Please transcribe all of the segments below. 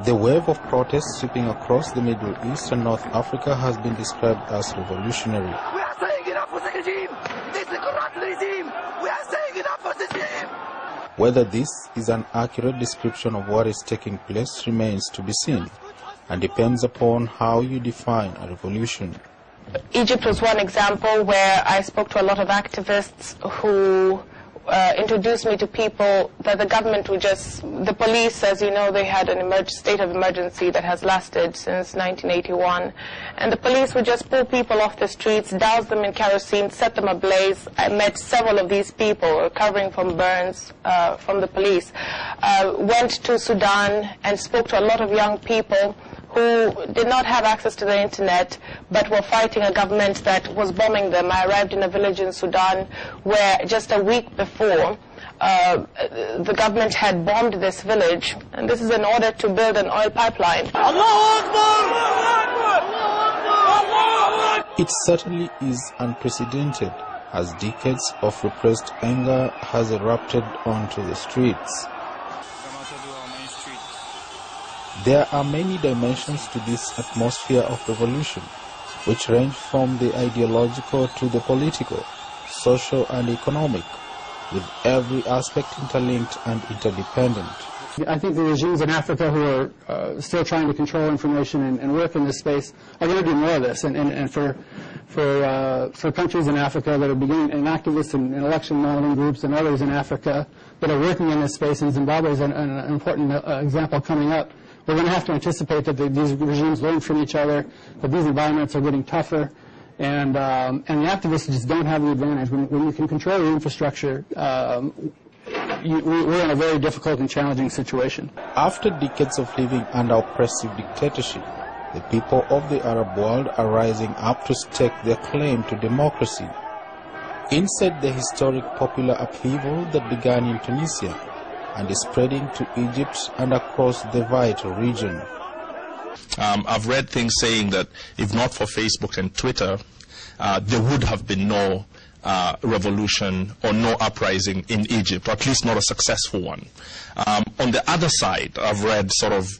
The wave of protests sweeping across the Middle East and North Africa has been described as revolutionary. We are saying enough for the regime! This is a corrupt regime! We are saying enough for this regime! Whether this is an accurate description of what is taking place remains to be seen, and depends upon how you define a revolution. Egypt was one example where I spoke to a lot of activists who introduced me to people that the government would just, the police, as you know, they had an state of emergency that has lasted since 1981, and the police would just pull people off the streets, douse them in kerosene, set them ablaze. I met several of these people recovering from burns from the police. Went to Sudan and spoke to a lot of young people who did not have access to the internet but were fighting a government that was bombing them. I arrived in a village in Sudan where just a week before the government had bombed this village, and this is in order to build an oil pipeline. It certainly is unprecedented, as decades of repressed anger has erupted onto the streets. There are many dimensions to this atmosphere of revolution, which range from the ideological to the political, social and economic, with every aspect interlinked and interdependent. I think the regimes in Africa who are still trying to control information and work in this space are going to do more of this. And for countries in Africa that are beginning, and activists and election monitoring groups and others in Africa that are working in this space, and Zimbabwe is an important example coming up, we're going to have to anticipate that these regimes learn from each other, that these environments are getting tougher, and the activists just don't have the advantage. When you can control the infrastructure, we're in a very difficult and challenging situation. After decades of living under oppressive dictatorship, the people of the Arab world are rising up to stake their claim to democracy. Inside the historic popular upheaval that began in Tunisia and is spreading to Egypt and across the vital region. I've read things saying that if not for Facebook and Twitter, there would have been no revolution or no uprising in Egypt, or at least not a successful one. On the other side, I've read sort of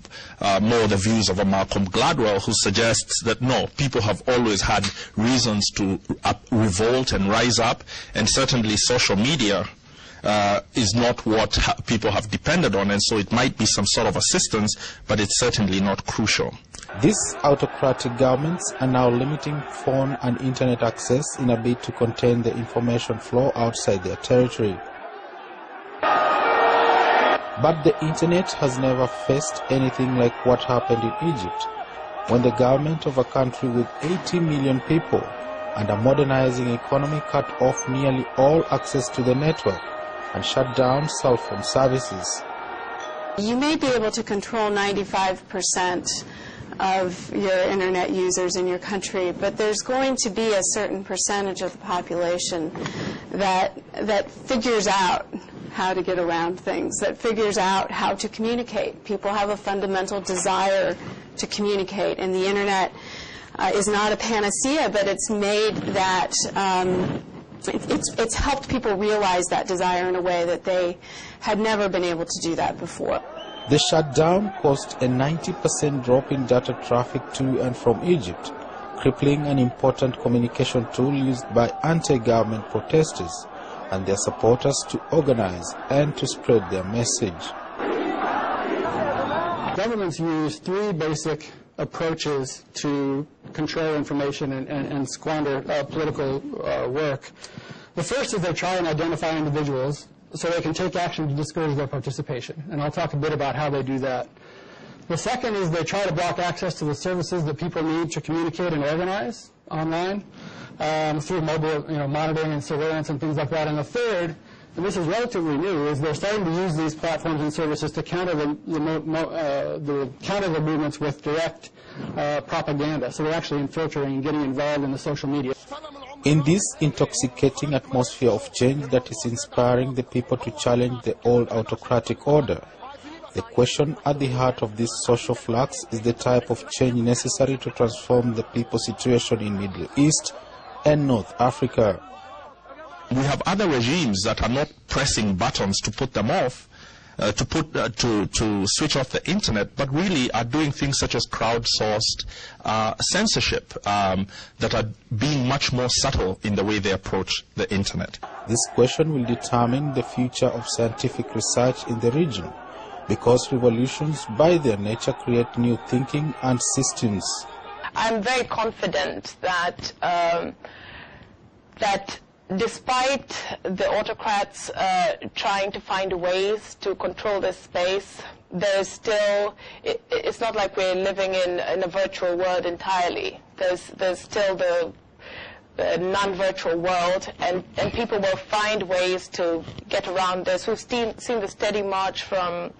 more the views of a Malcolm Gladwell, who suggests that no, people have always had reasons to revolt and rise up, and certainly social media is not what people have depended on, and so it might be some sort of assistance, but it's certainly not crucial. These autocratic governments are now limiting phone and internet access in a bid to contain the information flow outside their territory. But the internet has never faced anything like what happened in Egypt, when the government of a country with 80 million people and a modernizing economy cut off nearly all access to the network and shut down cell phone services. You may be able to control 95% of your internet users in your country, but there's going to be a certain percentage of the population that figures out how to get around things, that figures out how to communicate. People have a fundamental desire to communicate, and the internet is not a panacea, but it's made that it's helped people realize that desire in a way that they had never been able to do that before. The shutdown caused a 90% drop in data traffic to and from Egypt, crippling an important communication tool used by anti-government protesters and their supporters to organize and to spread their message. Governments use three basic approaches to control information and squander political work. The first is they try and identify individuals so they can take action to discourage their participation, and I'll talk a bit about how they do that. The second is they try to block access to the services that people need to communicate and organize online through mobile monitoring and surveillance and things like that. And the third, and this is relatively new, is they're starting to use these platforms and services to counter the movements with direct propaganda. So they're actually infiltrating and getting involved in the social media. In this intoxicating atmosphere of change that is inspiring the people to challenge the old autocratic order, the question at the heart of this social flux is the type of change necessary to transform the people's situation in Middle East and North Africa. We have other regimes that are not pressing buttons to put them off, to switch off the internet, but really are doing things such as crowdsourced censorship that are being much more subtle in the way they approach the internet. This question will determine the future of scientific research in the region, because revolutions by their nature create new thinking and systems. I'm very confident that that despite the autocrats trying to find ways to control this space, there's still, it's not like we're living in a virtual world entirely. There's still the non-virtual world, and people will find ways to get around this. We've seen the steady march from,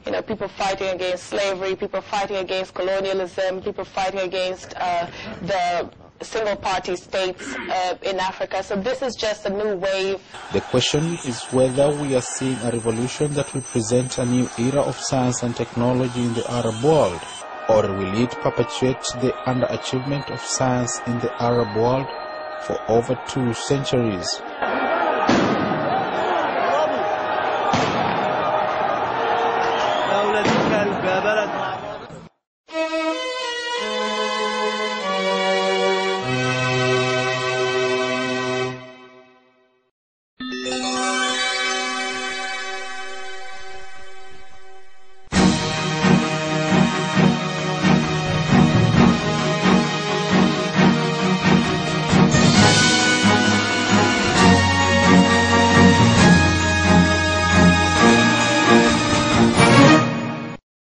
you know, people fighting against slavery, people fighting against colonialism, people fighting against the single-party states in Africa. So this is just a new wave. The question is whether we are seeing a revolution that will present a new era of science and technology in the Arab world, or will it perpetuate the underachievement of science in the Arab world for over 2 centuries?